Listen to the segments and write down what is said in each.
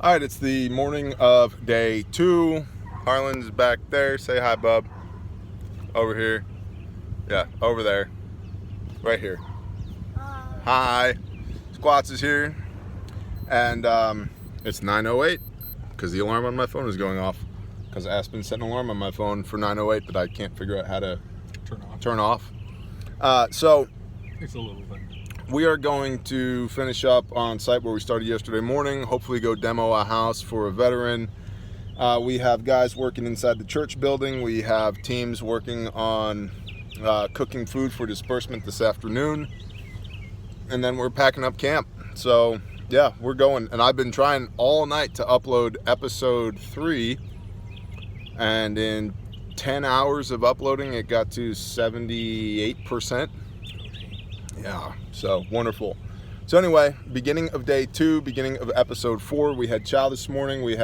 All right, it's the morning of day 2. Harlan's back there. Say hi, bub. Over here. Yeah, over there. Right here. Hi. Squats is here. And it's 9:08 because the alarm on my phone is going off. Because Aspen set an alarm on my phone for 9:08 that I can't figure out how to turn off. So It's a little thing. we are going to finish up on site where we started yesterday morning. Hopefully go demo a house for a veteran. We have guys working inside the church building. We have teams working on cooking food for disbursement this afternoon. And then we're packing up camp. So yeah, we're going. And I've been trying all night to upload episode 3. And in 10 hours of uploading, it got to 78%. Yeah, so wonderful. So anyway, beginning of day 2, beginning of episode 4. We had chow this morning. We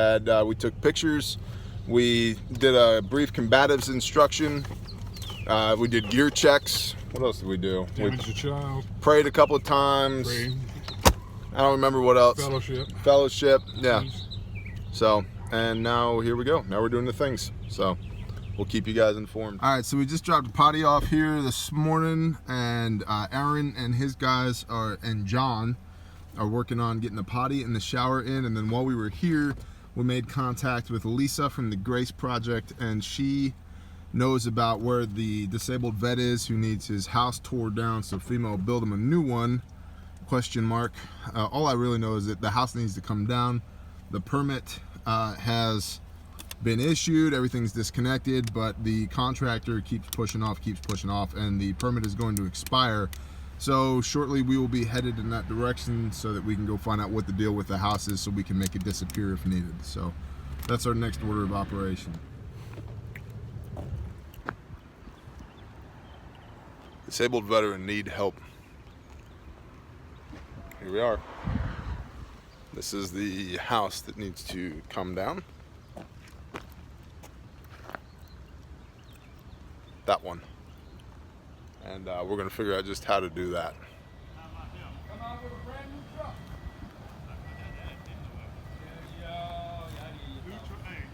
took pictures. We did a brief combatives instruction. We did gear checks. What else did we do? Damage the child. Prayed a couple of times. Pray. I don't remember what else. Fellowship. Yeah. Peace. So, and now here we go. Now we're doing the things. So we'll keep you guys informed. All right, so we just dropped a potty off here this morning, and Aaron and his guys and John are working on getting the potty and the shower in. And then while we were here, we made contact with Lisa from the Grace Project, and she knows about where the disabled vet is who needs his house tore down, so FEMA will build him a new one, ? All I really know is that the house needs to come down. The permit has been issued, everything's disconnected, but the contractor keeps pushing off, and the permit is going to expire. So shortly we will be headed in that direction so that we can go find out what the deal with the house is so we can make it disappear if needed. So that's our next order of operation. Disabled veteran need help. Here we are. This is the house that needs to come down. That one. And we're going to figure out just how to do that. Come out with a brand new truck.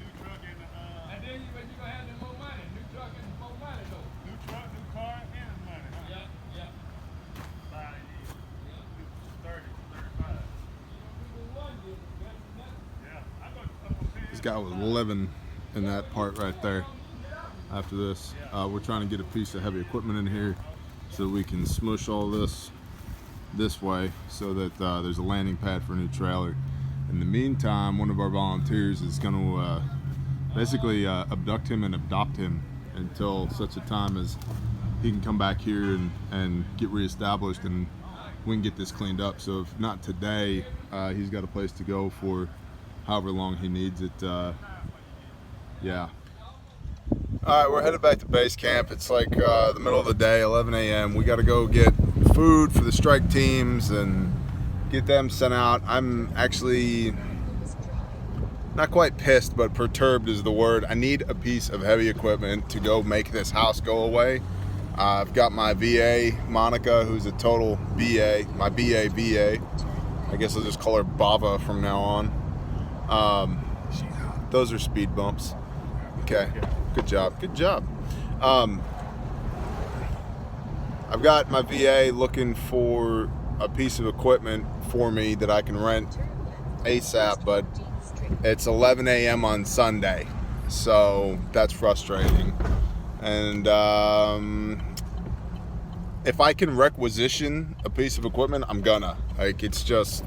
New truck and then you're going to have the more money. New truck and more money though. New truck, new car, and money. Huh? Yeah. 5 years. 30, 35. Yeah. I got This guy was living in that part right there. After this, we're trying to get a piece of heavy equipment in here so we can smush all this way so that there's a landing pad for a new trailer. In the meantime, one of our volunteers is going to basically abduct him and adopt him until such a time as he can come back here and get reestablished, and we can get this cleaned up. So if not today, he's got a place to go for however long he needs it. Yeah. All right, we're headed back to base camp. It's like the middle of the day, 11 a.m. We got to go get food for the strike teams and get them sent out. I'm actually not quite pissed, but perturbed is the word. I need a piece of heavy equipment to go make this house go away. I've got my VA, Monica, who's a total BA, my BA. I guess I'll just call her Bava from now on. Those are speed bumps. Okay. Good job. I've got my VA looking for a piece of equipment for me that I can rent ASAP, but it's 11 a.m. on Sunday, so that's frustrating. And if I can requisition a piece of equipment, I'm gonna. It's just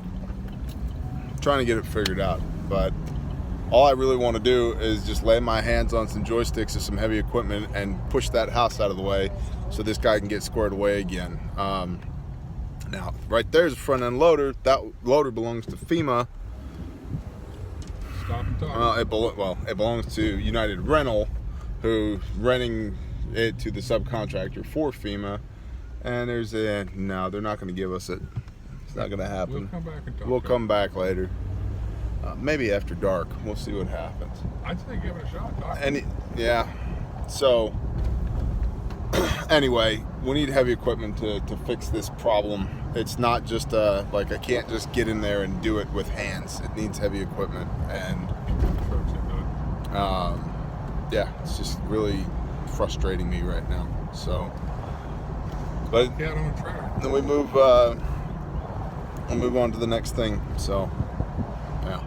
trying to get it figured out, but all I really want to do is just lay my hands on some joysticks of some heavy equipment and push that house out of the way so this guy can get squared away again. Now, right there's a front end loader. That loader belongs to FEMA. Stop and talk. It belongs to United Rental, who's renting it to the subcontractor for FEMA. And no, they're not going to give us it. It's not going to happen. We'll come back and talk. We'll come back later. Maybe after dark. We'll see what happens. I'd say give it a shot. Yeah. So, anyway, we need heavy equipment to fix this problem. it's not just like I can't just get in there and do it with hands. It needs heavy equipment, and yeah, it's just really frustrating me right now. So, but then we move we'll move on to the next thing. So, yeah.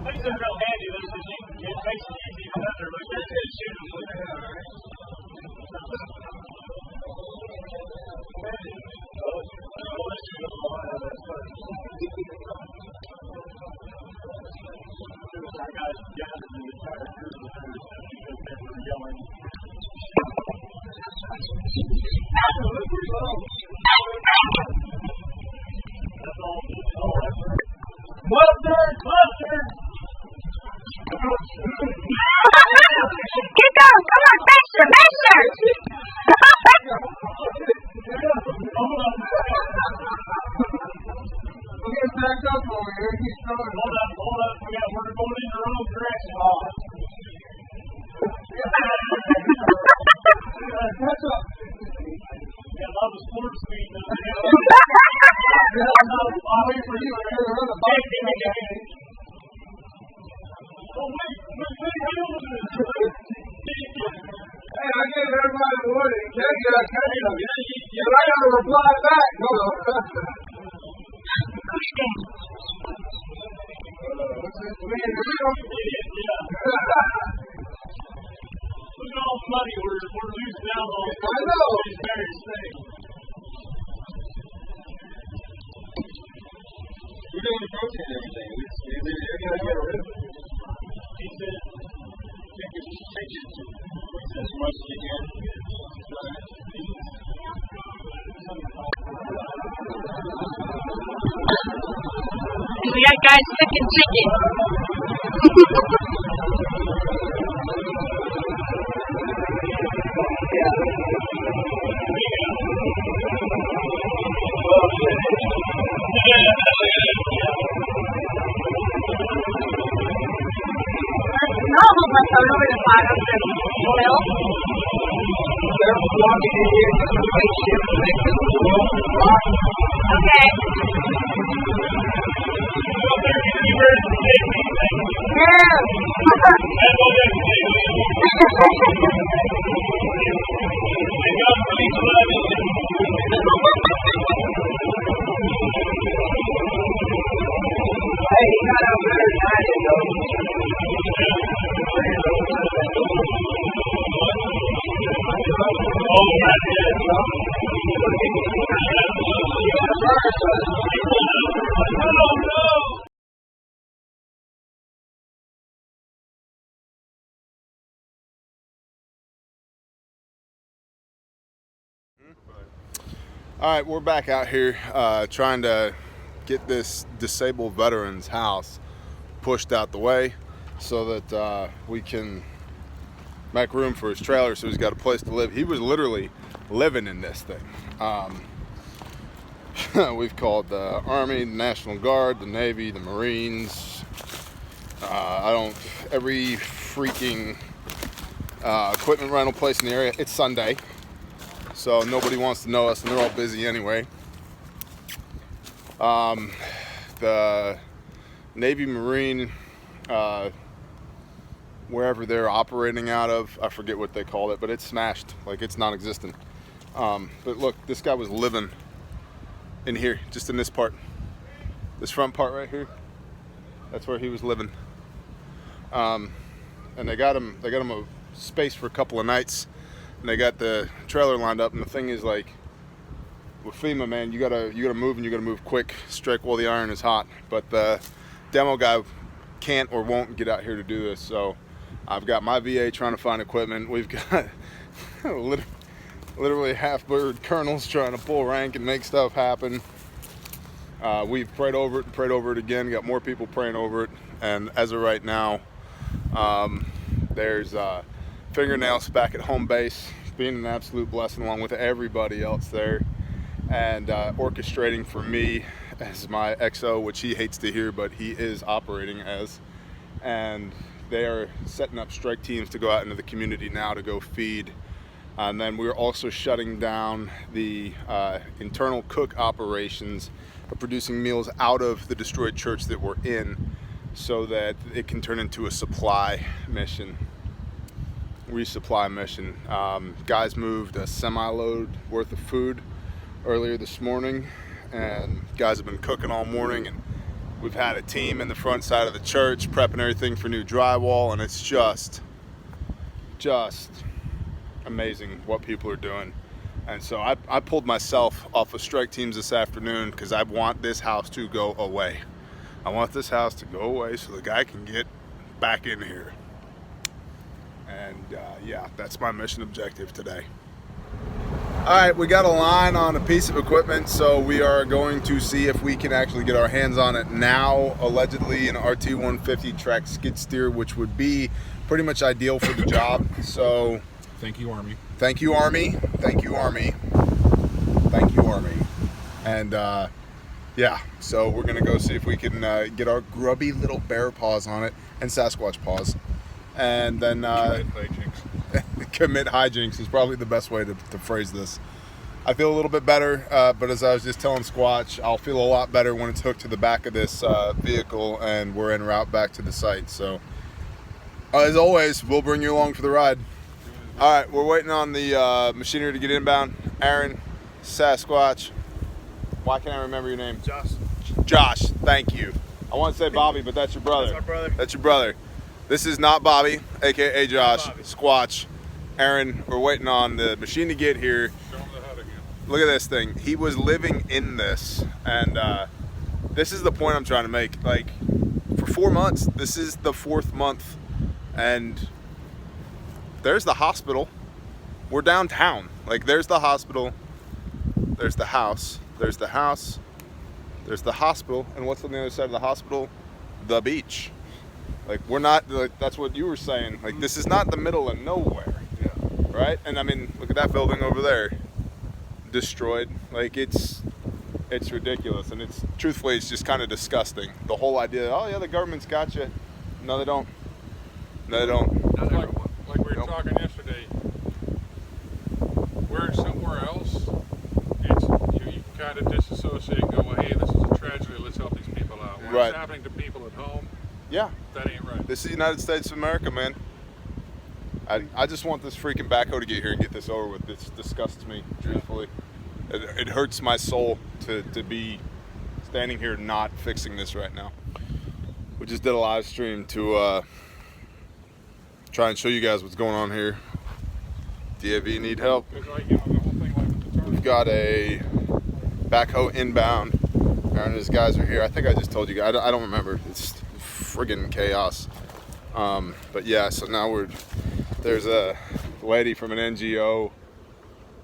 Keep going, come on, faster, faster! Get back up over here. Keep going. Hold up. We're going in the wrong direction. Catch up. Yeah, love the sports speed. I'll wait for you. Hey, I gave everybody the warning. Catch up. But I got to reply back. No. Look at all the money we're losing out on. I know. These various things. We're doing the protein and everything. We're going to get rid of it. He said, take it as much as you can. We got guys cooking chicken. Okay. All right, we're back out here trying to get this disabled veteran's house pushed out the way so that we can make room for his trailer so he's got a place to live. He was literally living in this thing. We've called the Army, the National Guard, the Navy, the Marines. Every freaking equipment rental place in the area. It's Sunday, so nobody wants to know us, and they're all busy anyway. The Navy, Marine, wherever they're operating out of, I forget what they called it, but it's smashed, like it's non-existent. But look, this guy was living in here, just in this part, this front part right here. That's where he was living. And they got him a space for a couple of nights, and they got the trailer lined up. And the thing is, like, with FEMA, man, you gotta move, and you gotta move quick. Strike while the iron is hot. But the demo guy can't or won't get out here to do this, so I've got my VA trying to find equipment. We've got literally half-bird colonels trying to pull rank and make stuff happen. We've prayed over it again, got more people praying over it, and as of right now, there's fingernails back at home base, being an absolute blessing along with everybody else there, and orchestrating for me as my XO, which he hates to hear, but he is operating as, and they are setting up strike teams to go out into the community now to go feed. And then we're also shutting down the internal cook operations of producing meals out of the destroyed church that we're in, so that it can turn into a supply mission, resupply mission. Guys moved a semi-load worth of food earlier this morning, and guys have been cooking all morning, and we've had a team in the front side of the church prepping everything for new drywall, and it's just amazing what people are doing. And so I pulled myself off of strike teams this afternoon because I want this house to go away. I want this house to go away so the guy can get back in here. And yeah, that's my mission objective today. All right, we got a line on a piece of equipment, so we are going to see if we can actually get our hands on it now. Allegedly an RT-150 track skid steer, which would be pretty much ideal for the job. So thank you, Army. Thank you, Army. Thank you, Army. Thank you, Army. And yeah, so we're gonna go see if we can get our grubby little bear paws on it, and Sasquatch paws, and then commit hijinks is probably the best way to phrase this. I feel a little bit better, but as I was just telling Squatch, I'll feel a lot better when it's hooked to the back of this vehicle and we're en route back to the site. So as always, we'll bring you along for the ride. All right, we're waiting on the machinery to get inbound. Aaron, Sasquatch. Why can't I remember your name? Josh. Josh, thank you. I want to say Bobby, but that's your brother. That's my brother. That's your brother. This is not Bobby, aka Josh. Bobby. Squatch. Aaron, we're waiting on the machine to get here. Show him the HUD again. Look at this thing. He was living in this, and this is the point I'm trying to make. Like, for 4 months, this is the 4th month, and there's the hospital. We're downtown. Like, there's the hospital, there's the house, there's the house, there's the hospital, and what's on the other side of the hospital? The beach. Like, we're not, like, that's what you were saying. Like, this is not the middle of nowhere. Yeah. Right? And I mean, look at that building over there. Destroyed. Like, it's ridiculous. And it's, truthfully, it's just kind of disgusting. The whole idea, oh yeah, the government's got you. No, they don't. No, they don't. Not everyone. Like we were talking yesterday, we're somewhere else. It's you kind of disassociate and go, well, hey, this is a tragedy. Let's help these people out. When Right. it's happening to people at home, Yeah. that ain't right. This is the United States of America, man. I just want this freaking backhoe to get here and get this over with. This disgusts me, truthfully. It hurts my soul to be standing here not fixing this right now. We just did a live stream to try and show you guys what's going on here. DAV need help. Because like, you know, the whole thing like with the We've got a backhoe inbound. Aaron and his guys are here. I think I just told you guys. I don't remember. It's friggin' chaos. But yeah, so now there's a lady from an NGO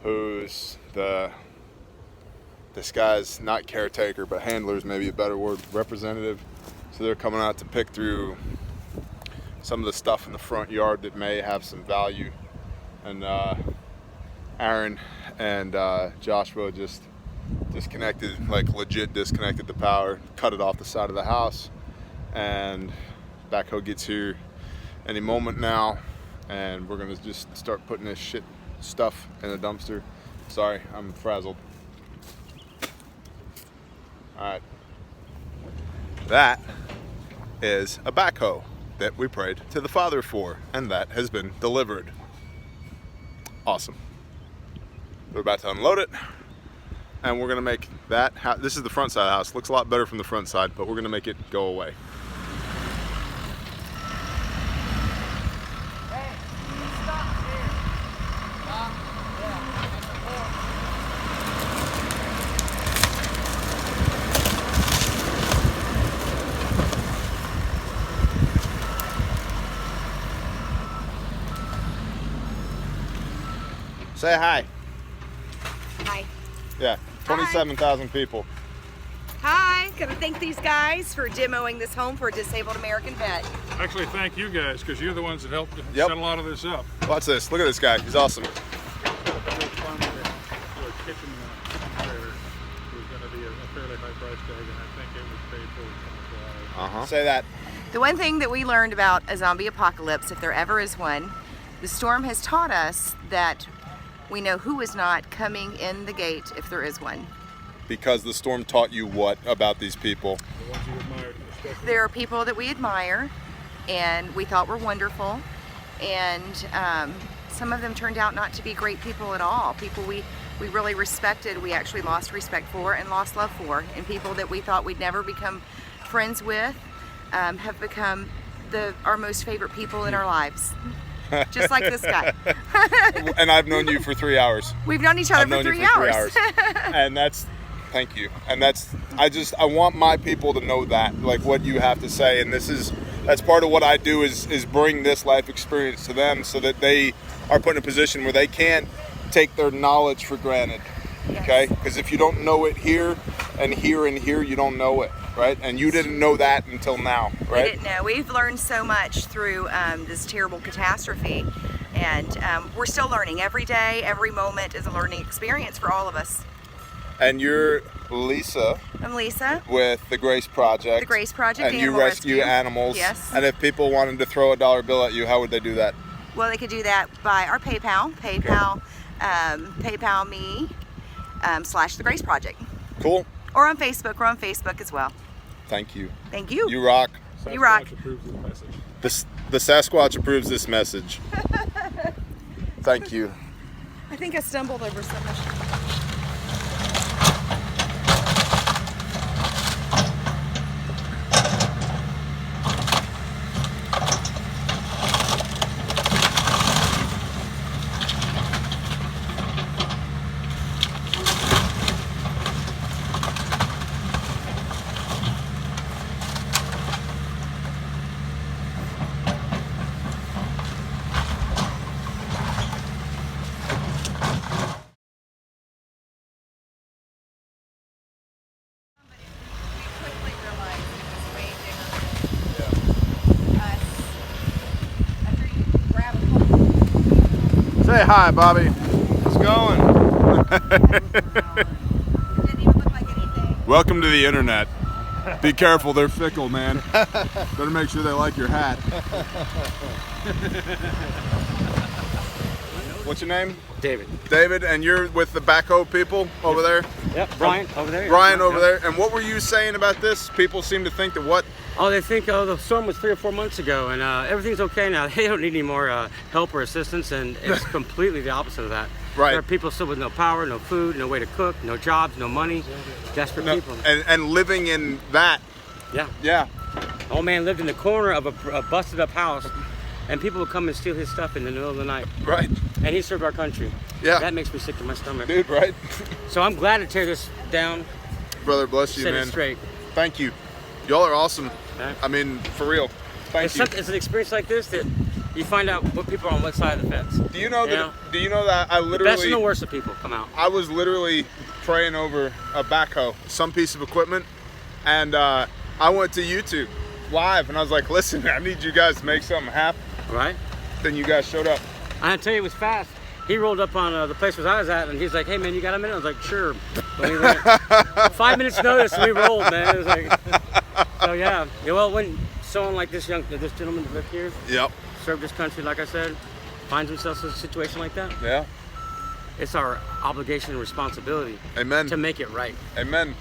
who's this guy's not caretaker, but handler is maybe a better word, representative. So they're coming out to pick through some of the stuff in the front yard that may have some value. And Aaron and Joshua just disconnected, like legit disconnected the power, cut it off the side of the house, and backhoe gets here any moment now, and we're gonna just start putting this shit stuff in the dumpster. Sorry, I'm frazzled. All right, that is a backhoe that we prayed to the Father for, and that has been delivered. Awesome. We're about to unload it, and we're gonna make that this is the front side of the house. Looks a lot better from the front side, but we're gonna make it go away. Say hi. Hi. Yeah, 27,000 people. Hi. Gotta thank these guys for demoing this home for a disabled American vet. Actually, thank you guys, because you're the ones that helped Yep. set a lot of this up. Watch this. Look at this guy. He's awesome. Say that. The one thing that we learned about a zombie apocalypse, if there ever is one, the storm has taught us that we know who is not coming in the gate if there is one. because the storm taught you what about these people? The ones you admired, especially. There are people that we admire and we thought were wonderful, and some of them turned out not to be great people at all. People we really respected, we actually lost respect for and lost love for, and people that we thought we'd never become friends with have become our most favorite people in our lives. Just like this guy. And I've known you for 3 hours. We've known each other for 3 hours. And that's, thank you. And that's, I want my people to know that, like what you have to say. And that's part of what I do is bring this life experience to them so that they are put in a position where they can't take their knowledge for granted. Yes. Okay? Because if you don't know it here and here and here, you don't know it, right? And you didn't know that until now, right? We didn't know. We've learned so much through this terrible catastrophe, and we're still learning. Every day, every moment is a learning experience for all of us. And you're Lisa. I'm Lisa. With the Grace Project. The Grace Project. And you Animal rescue Rescue. animals. Yes. And if people wanted to throw a dollar bill at you, how would they do that? Well, they could do that by our PayPal. PayPal me / the Grace Project. Cool. Or on Facebook. We're on Facebook as well. Thank you. Thank you. You rock. You rock. Sasquatch approves this message. The Sasquatch approves this message. Thank you. I think I stumbled over so much. Say hi, Bobby. How's it going? Welcome to the internet. Be careful, they're fickle, man. Better make sure they like your hat. What's your name? David. David, and you're with the backhoe people over there? Yep, Brian over there. Brian over Yeah. there. And what were you saying about this? People seem to think that what? Oh, they think the storm was 3 or 4 months ago, and everything's okay now. They don't need any more help or assistance, and it's completely the opposite of that. Right. There are people still with no power, no food, no way to cook, no jobs, no money, desperate people. And living in that. Yeah. Yeah. Old man lived in the corner of a busted up house, and people would come and steal his stuff in the middle of the night. Right. And he served our country. Yeah. That makes me sick to my stomach. Dude, right? So I'm glad to tear this down, Brother, bless you, set man. it straight. Thank you. Y'all are awesome. Okay. I mean, for real. Thank you. It's an experience like this that you find out what people are on what side of the fence. Do you know that? Yeah. Do you know that I The best and the literally? worst of people come out. I was literally praying over a backhoe, some piece of equipment, and I went to YouTube live, and I was like, "Listen, I need you guys to make something happen." Right? Then you guys showed up. I tell you, it was fast. He rolled up on the place where I was at, and he's like, "Hey, man, you got a minute?" I was like, "Sure." But we went, 5 minutes notice, and we rolled, man. It was like, so yeah. Well, when someone like this gentleman that lived here, Yep. served this country, like I said, finds himself in a situation like that, Yeah. it's our obligation and responsibility Amen. to make it right. Amen.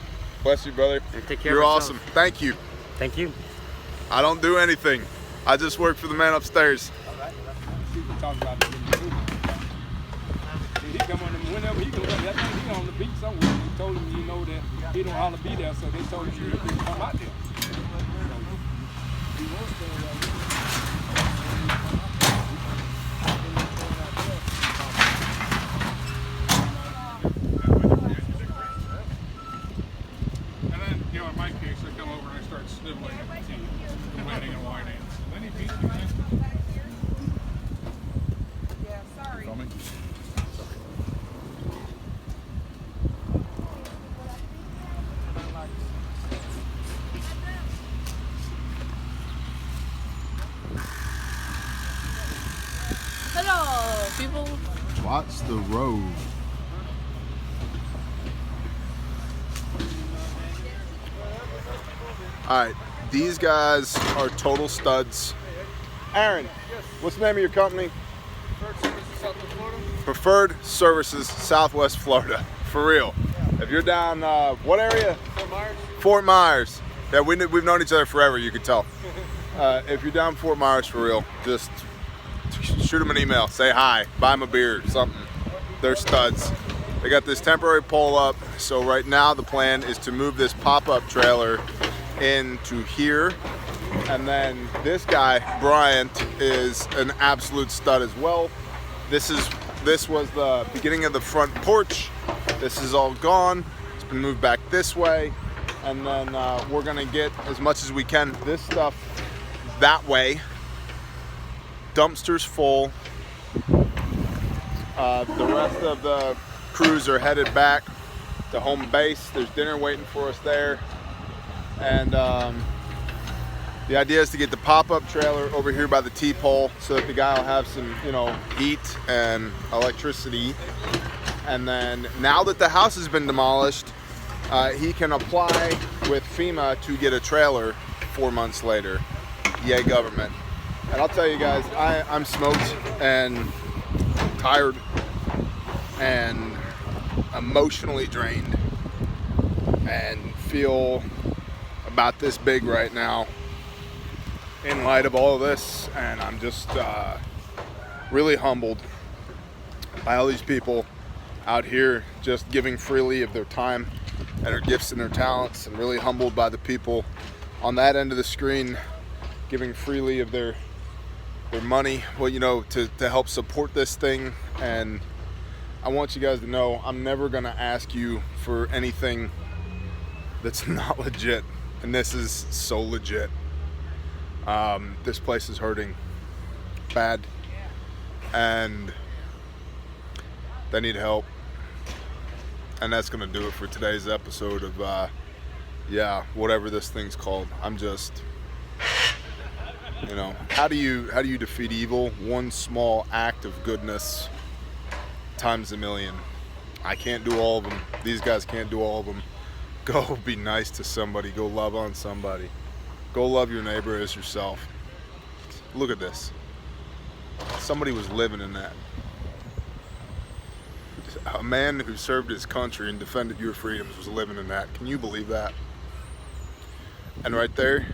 Bless you, brother. And take care You're of ourselves. awesome. Thank you. Thank you. I don't do anything. I just work for the man upstairs. People talking about it in the movie. He come on them whenever he goes up. That thing, he on the beat somewhere. He told him, you know, that he don't holler be there, so they told him you can come out there. He wants to. And then, you know, in my case, I come over and I start sniveling at the tea, waiting and whining. Lenny Pete, you guys? Yeah, sorry. Call me. Hello, people. Watch the road. All right, these guys are total studs. Aaron, what's the name of your company? Preferred Services Southwest Florida. For real. If you're down, what area? Fort Myers. Fort Myers. Yeah, we've known each other forever, you can tell. If you're down Fort Myers for real, just shoot them an email, say hi, buy them a beer, something. They're studs. They got this temporary pole up, so right now the plan is to move this pop-up trailer into here. And then this guy, Bryant, is an absolute stud as well. This was the beginning of the front porch. This is all gone. It's been moved back this way. And then we're gonna get as much as we can. This stuff that way. Dumpsters full. The rest of the crews are headed back to home base. There's dinner waiting for us there. And the idea is to get the pop-up trailer over here by the T-pole so that the guy will have some, you know, heat and electricity. And then now that the house has been demolished, he can apply with FEMA to get a trailer 4 months later. Yay, government. And I'll tell you guys, I'm smoked and tired and emotionally drained and feel about this big right now in light of all of this. And I'm just really humbled by all these people out here just giving freely of their time and their gifts and their talents, and really humbled by the people on that end of the screen giving freely of their money, well, you know, to help support this thing. And I want you guys to know I'm never gonna ask you for anything that's not legit, and this is so legit. This place is hurting bad and they need help. And that's gonna do it for today's episode of yeah, whatever this thing's called. I'm just, you know, how do you defeat evil? One small act of goodness times a million. I can't do all of them. These guys can't do all of them. Go be nice to somebody. Go love on somebody. Go love your neighbor as yourself. Look at this. Somebody was living in that. A man who served his country and defended your freedoms was living in that. Can you believe that? And right there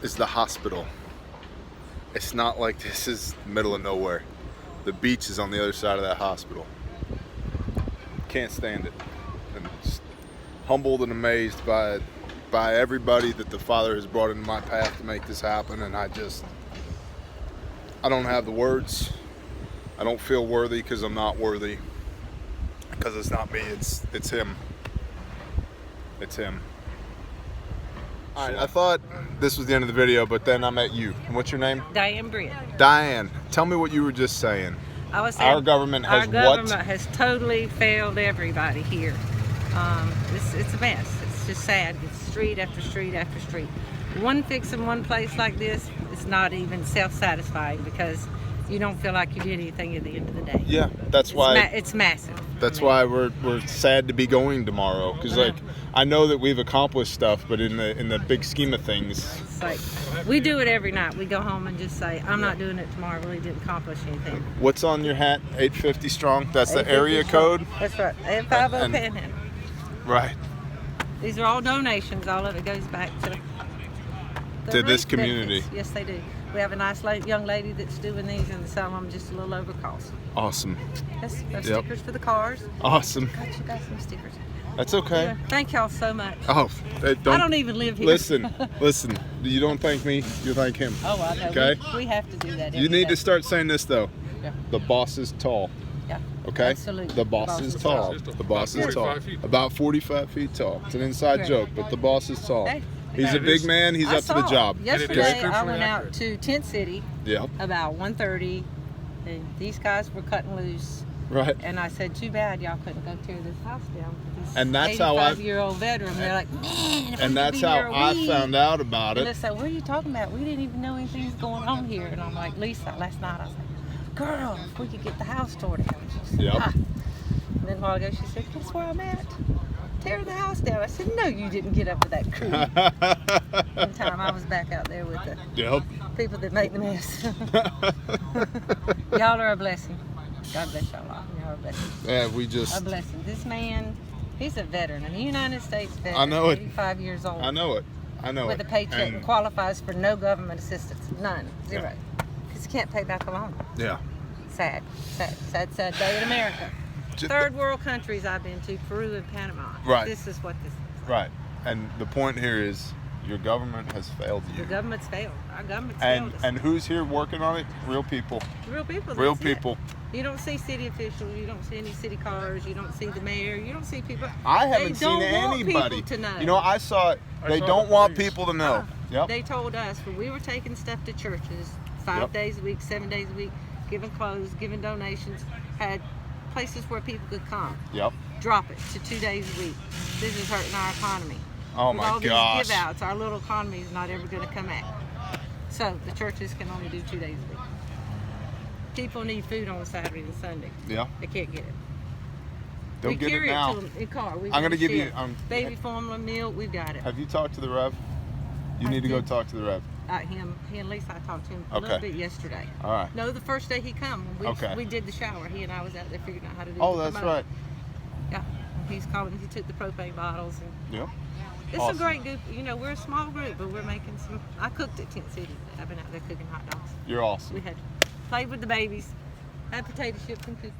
is the hospital. It's not like this is the middle of nowhere. The beach is on the other side of that hospital. Can't stand it. I'm just humbled and amazed by everybody that the Father has brought into my path to make this happen. And I don't have the words. I don't feel worthy because I'm not worthy. Because it's not me, it's him. It's him. Alright, I thought this was the end of the video, but then I met you. And what's your name? Diane Britt. Diane, tell me what you were just saying. I was saying Our government has our government has totally failed everybody here. It's a mess. It's just sad. It's street after street after street. One fix in one place like this is not even self-satisfying because you don't feel like you did anything at the end of the day. Yeah, that's why it's massive. That's why we're sad to be going tomorrow, because like I know that we've accomplished stuff, but in the big scheme of things, It's like we do it every night. We go home and just say, "I'm not doing it tomorrow." Really didn't accomplish anything. What's on your hat? 850 strong. That's the 850 area strong. code. That's right. A50 And- Panhandle. Right. These are all donations. All of it goes back to To this relief community. benefits. Yes, they do. We have a nice young lady that's doing these, and some of them just a little over cost. Awesome. Yes, we have Yep. stickers for the cars. Awesome. Got you guys some stickers. That's okay. Yeah, thank y'all so much. Oh, I don't even live here. Listen. You don't thank me. You thank him. Oh, I know. Okay. We have to do that. You every need day. to start saying this though. Yeah. The boss is tall. Yeah. Okay? Absolutely. The boss is tall. The boss is tall. 45 feet. About 45 feet tall. It's an inside Right. joke, but the boss is tall. Hey. He's a big man. He's I up to the saw. job. Yesterday, I scripturally went out accurate. to Tent City Yeah. about 1:30, and these guys were cutting loose. Right. And I said, "Too bad y'all couldn't go tear this house down." This And that's how I- 85-year-old veteran. They're like, "Man, if we And could that's be how here a I week." found out about And they it. said, "What are you talking about? We didn't even know anything was going on here." And I'm like, "Lisa, last night I was like, girl, if we could get the house torn down." She said, Yep. "Ah." And then a while ago she said, "Guess where I'm at? Tear the house down." I said, "No, you didn't get up with that crew." One time I was back out there with the Yep. people that make the mess. Y'all are a blessing. God bless y'all all. Y'all are blessed. Yeah, we A just. blessing. This man, he's a veteran, a United States veteran. I know it. 85 years old. I know it. I know With it. a paycheck And- and qualifies for no government assistance. None. Zero. Because he can't pay back the loan. Yeah. Sad. Sad day in America. Ju- Third world countries I've been to, Peru and Panama. Right. This is what this is. Right. And the point here is your government has failed you. The government's failed. Our government's And failed us. and who's here working on it? Real people. Real people. Real that's it. people. You don't see city officials. You don't see any city cars. You don't see the mayor. You don't see people. I They haven't seen don't want anybody. people to know. You know, I saw it. They saw don't the want police. people to know. Yep. They told us when we were taking stuff to churches 5 Yep. days a week, 7 days a week, giving clothes, giving donations, had places where people could come. Yep. Drop it to 2 days a week. This is hurting our economy. Oh With my all gosh. these give outs, our little economy is not ever going to come out. So the churches can only do 2 days a week. People need food on Saturday and Sunday. Yeah. They can't get it. They'll we get carry it now. to them in car. I'm gonna give you. baby formula, milk. We've got it. Have you talked to the Rev? You I need to go did. talk to the Rev. He and Lisa, I talked to him a Okay. little bit yesterday. All right. No, the first day he come. Okay. We did the shower. He and I was out there figuring out how to do Oh, the that's commode. right. Yeah. He's calling. He took the propane bottles. And Yep. it's Awesome. a great group. You know, we're a small group, but we're making some. I cooked at Tent City. I've been out there cooking hot dogs. You're awesome. We had played with the babies, had potato chips and cookies.